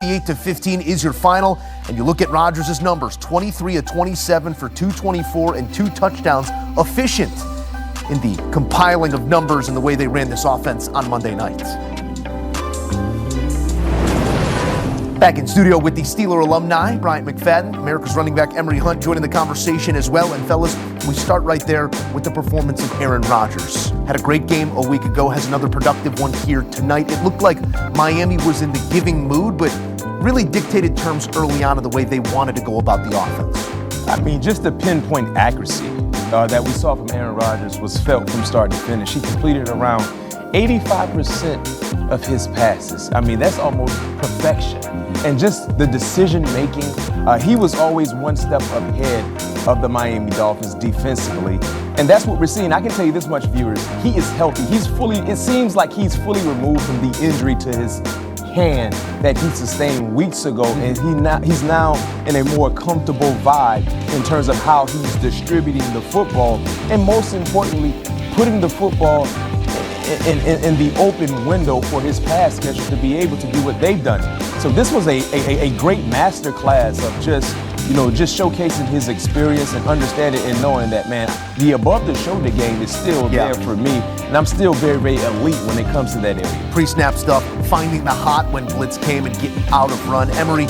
28-15 is your final, and you look at Rodgers' numbers, 23 of 27 for 224 and 2 touchdowns, efficient in the compiling of numbers and the way they ran this offense on Monday night. Back in studio with the Steeler alumni, Bryant McFadden, America's running back Emory Hunt joining the conversation as well. And fellas, we start right there with the performance of Aaron Rodgers. Had a great game a week ago, has another productive one here tonight. It looked like Miami was in the giving mood, but really dictated terms early on of the way they wanted to go about the offense. I mean, just the pinpoint accuracy that we saw from Aaron Rodgers was felt from start to finish. He completed around 85% of his passes. I mean, that's almost perfection. And just the decision making, he was always one step ahead of the Miami Dolphins defensively. And that's what we're seeing. I can tell you this much, viewers, he is healthy. It seems like he's fully removed from the injury to his hand that he sustained weeks ago, and he's now in a more comfortable vibe in terms of how he's distributing the football, and most importantly, putting the football in the open window for his pass catcher to be able to do what they've done. So this was a great master class of just showcasing his experience and understanding and knowing that, man, the above the shoulder game is still there for me, and I'm still very, very elite when it comes to that area. Pre-snap stuff, finding the hot when blitz came and getting out of run. Emory,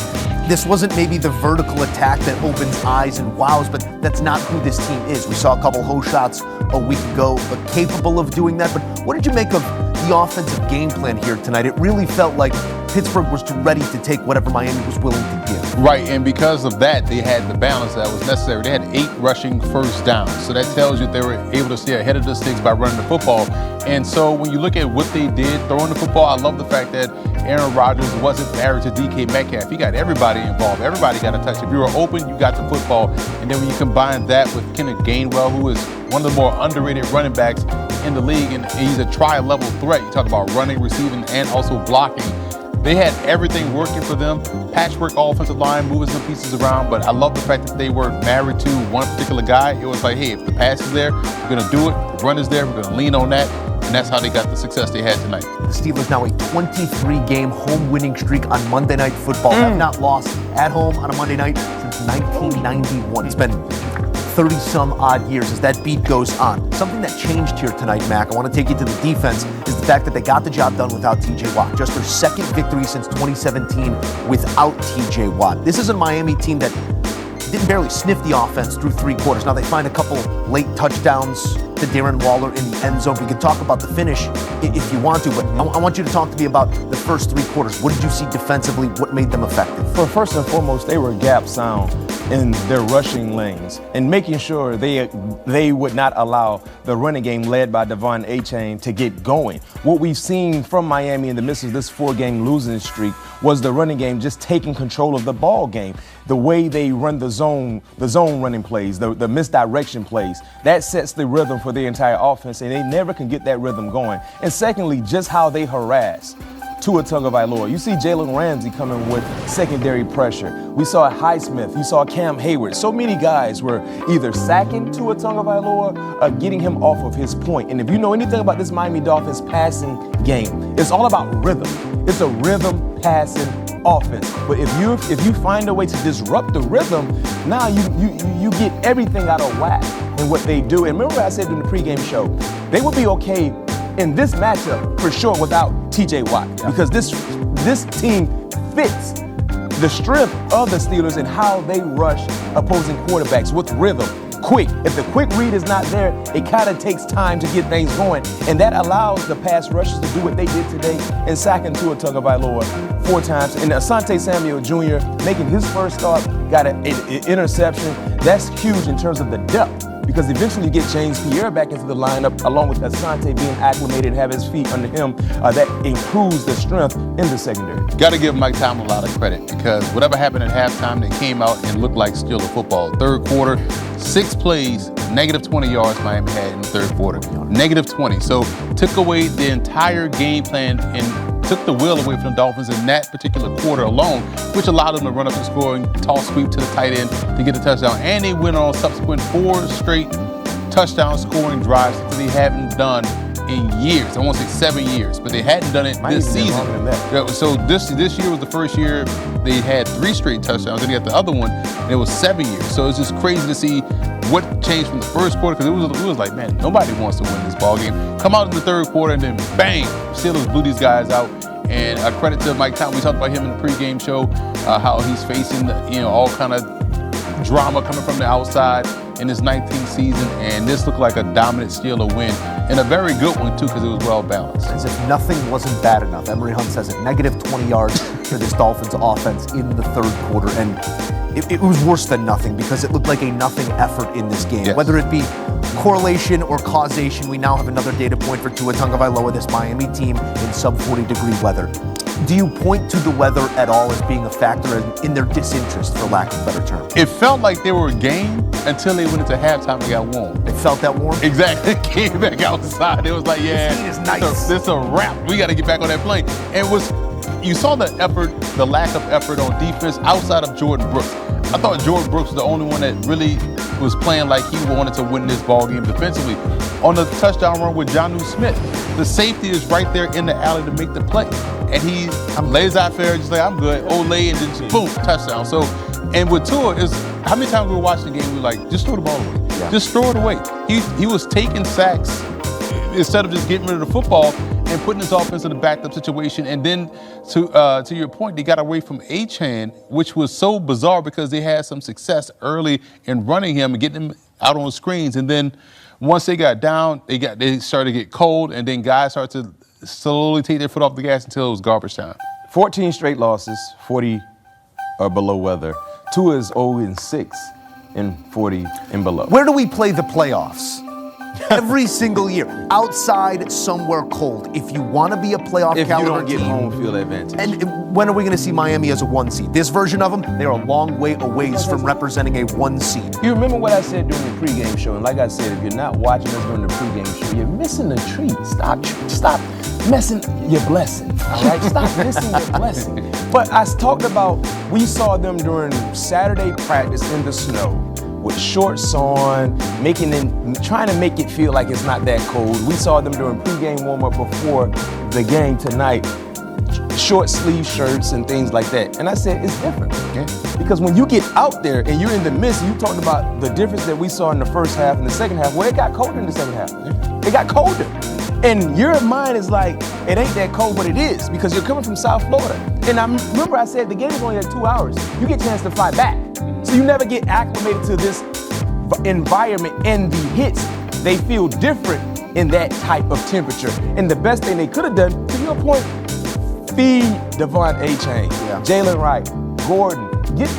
this wasn't maybe the vertical attack that opens eyes and wows, but that's not who this team is. We saw a couple hose shots a week ago, capable of doing that. But what did you make of the offensive game plan here tonight? It really felt like Pittsburgh was ready to take whatever Miami was willing to give. Right, and because of that, they had the balance that was necessary. They had 8 rushing first downs, so that tells you they were able to stay ahead of the sticks by running the football. And so when you look at what they did throwing the football, I love the fact that Aaron Rodgers wasn't married to DK Metcalf. He got everybody involved. Everybody got a touch. If you were open, you got the football. And then when you combine that with Kenneth Gainwell, who is one of the more underrated running backs in the league, and he's a tri-level threat. You talk about running, receiving, and also blocking. They had everything working for them. Patchwork offensive line, moving some pieces around, but I love the fact that they weren't married to one particular guy. It was like, hey, if the pass is there, we're going to do it. The run is there, we're going to lean on that. And that's how they got the success they had tonight. The Steelers now a 23-game home winning streak on Monday Night Football. Have not lost at home on a Monday night since 1991. It's been 30-some odd years as that beat goes on. Something that changed here tonight, Mac, I want to take you to the defense, is the fact that they got the job done without T.J. Watt. Just their second victory since 2017 without T.J. Watt. This is a Miami team that didn't barely sniff the offense through 3 quarters. Now they find a couple late touchdowns to Darren Waller in the end zone. We can talk about the finish if you want to, but I want you to talk to me about the first 3 quarters. What did you see defensively? What made them effective? Well, first and foremost, they were gap sound in their rushing lanes and making sure they would not allow the running game led by Devon Achane to get going. What we've seen from Miami in the midst of this 4-game losing streak was the running game just taking control of the ball game. The way they run the zone running plays, the misdirection plays, that sets the rhythm for the entire offense, and they never can get that rhythm going. And secondly, just how they harass Tua Tagovailoa. You see Jalen Ramsey coming with secondary pressure. We saw Highsmith. You saw Cam Hayward. So many guys were either sacking Tua Tagovailoa or getting him off of his point. And if you know anything about this Miami Dolphins passing game, it's all about rhythm. It's a rhythm passing offense. But if you find a way to disrupt the rhythm, now you get everything out of whack in what they do. And remember I said in the pregame show, they would be okay in this matchup for sure without T.J. Watt, because this team fits the strength of the Steelers and how they rush opposing quarterbacks with rhythm. Quick. If the quick read is not there, it kind of takes time to get things going, and that allows the pass rushers to do what they did today and sacking Tua Tagovailoa 4 times. And Asante Samuel Jr. making his first start, got an interception. That's huge in terms of the depth, because eventually you get James Pierre back into the lineup along with Asante being acclimated and have his feet under him. That improves the strength in the secondary. Got to give Mike Tomlin a lot of credit, because whatever happened at halftime, they came out and looked like Steeler football. Third quarter, 6 plays, negative 20 yards Miami had in the third quarter. Negative 20. So took away the entire game plan and took the will away from the Dolphins in that particular quarter alone, which allowed them to run up the scoring, toss sweep to the tight end to get the touchdown. And they went on subsequent 4 straight touchdown scoring drives that they haven't done in years. I won't say 7 years, but they hadn't done it this season. So this year was the first year they had 3 straight touchdowns. Then they got the other one, and it was 7 years. So it's just crazy to see what changed from the first quarter, because it was like, man, nobody wants to win this ball game. Come out in the third quarter, and then bang, Steelers blew these guys out. And a credit to Mike Tomlin. We talked about him in the pregame show, how he's facing, all kind of drama coming from the outside in his 19th season, and this looked like a dominant Steeler win, and a very good one too, because it was well balanced. As if nothing wasn't bad enough. Emery Hunt says it, negative 20 yards for this Dolphins offense in the third quarter, and it was worse than nothing, because it looked like a nothing effort in this game. Yes. Whether it be correlation or causation, we now have another data point for Tua Tagovailoa, this Miami team in sub-40-degree weather. Do you point to the weather at all as being a factor in their disinterest, for lack of a better term? It felt like they were a game until they went into halftime and got warm. It felt that warm? Exactly. Came back outside. It was like, yeah, this heat is nice. This a wrap. We got to get back on that plane. And you saw the effort, the lack of effort on defense outside of Jordan Brooks. I thought Jordan Brooks was the only one that really was playing like he wanted to win this ball game defensively. On the touchdown run with Jonnu Smith, the safety is right there in the alley to make the play. And he lays out there just like, I'm good, Olay, and then just boom, touchdown. So, and with Tua, how many times we were watching the game, we were like, just throw the ball away. Yeah. Just throw it away. He was taking sacks instead of just getting rid of the football and putting his offense in a backed up situation. And then to your point, they got away from Achane, which was so bizarre because they had some success early in running him and getting him out on screens. And then once they got down, they started to get cold, and then guys started to slowly take their foot off the gas until it was garbage time. 14 straight losses, 40 or below weather. Tua is 0-6 in 40 and below. Where do we play the playoffs? Every single year, outside, somewhere cold. If you want to be a playoff if caliber you don't get team, home field advantage. And when are we going to see Miami as a 1 seed? This version of them, they're a long way away from representing a 1 seed. You remember what I said during the pregame show? And like I said, if you're not watching us during the pregame show, you're missing the treat. Stop messing your blessing. All right, stop missing your blessing. But I talked about, we saw them during Saturday practice in the snow, with shorts on, trying to make it feel like it's not that cold. We saw them during pregame warm-up before the game tonight, short sleeve shirts and things like that. And I said, it's different, okay? Because when you get out there and you're in the midst, you talked about the difference that we saw in the first half and the second half. Well, it got colder in the second half. It got colder. And your mind is like, it ain't that cold, but it is, because you're coming from South Florida. And I remember I said the game is only like 2 hours. You get a chance to fly back. So you never get acclimated to this environment, and the hits, they feel different in that type of temperature. And the best thing they could have done, to your point, feed Devon Achane, Jalen Wright, Gordon, get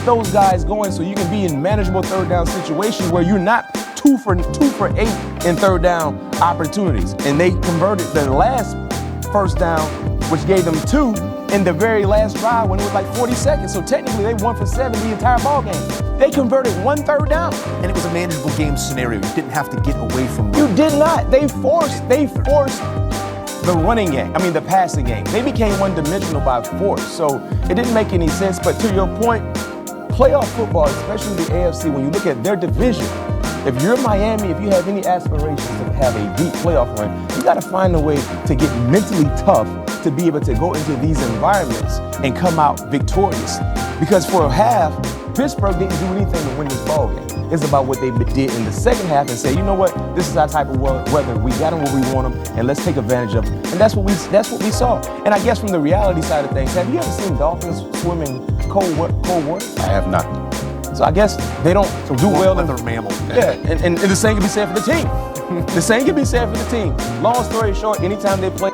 those guys going so you can be in manageable third down situations where you're not 2 for 8 in third down opportunities. And they converted the last first down, which gave them 2 in the very last drive when it was like 40 seconds. So technically they 1 for 7 the entire ball game. They converted 1 third down. And it was a manageable game scenario. You didn't have to get away from You did not. They forced the running game. I mean, the passing game. They became one-dimensional by force. So it didn't make any sense. But to your point, playoff football, especially the AFC, when you look at their division, if you're Miami, if you have any aspirations to have a deep playoff run, you got to find a way to get mentally tough to be able to go into these environments and come out victorious. Because for a half, Pittsburgh didn't do anything to win this ball game. It's about what they did in the second half and say, you know what, this is our type of weather. We got them where we want them, and let's take advantage of them. And that's what we saw. And I guess from the reality side of things, have you ever seen dolphins swim in cold water? I have not. So I guess they don't do well in their mammal. Yeah, and the same can be said for the team. The same can be said for the team. Long story short, anytime they play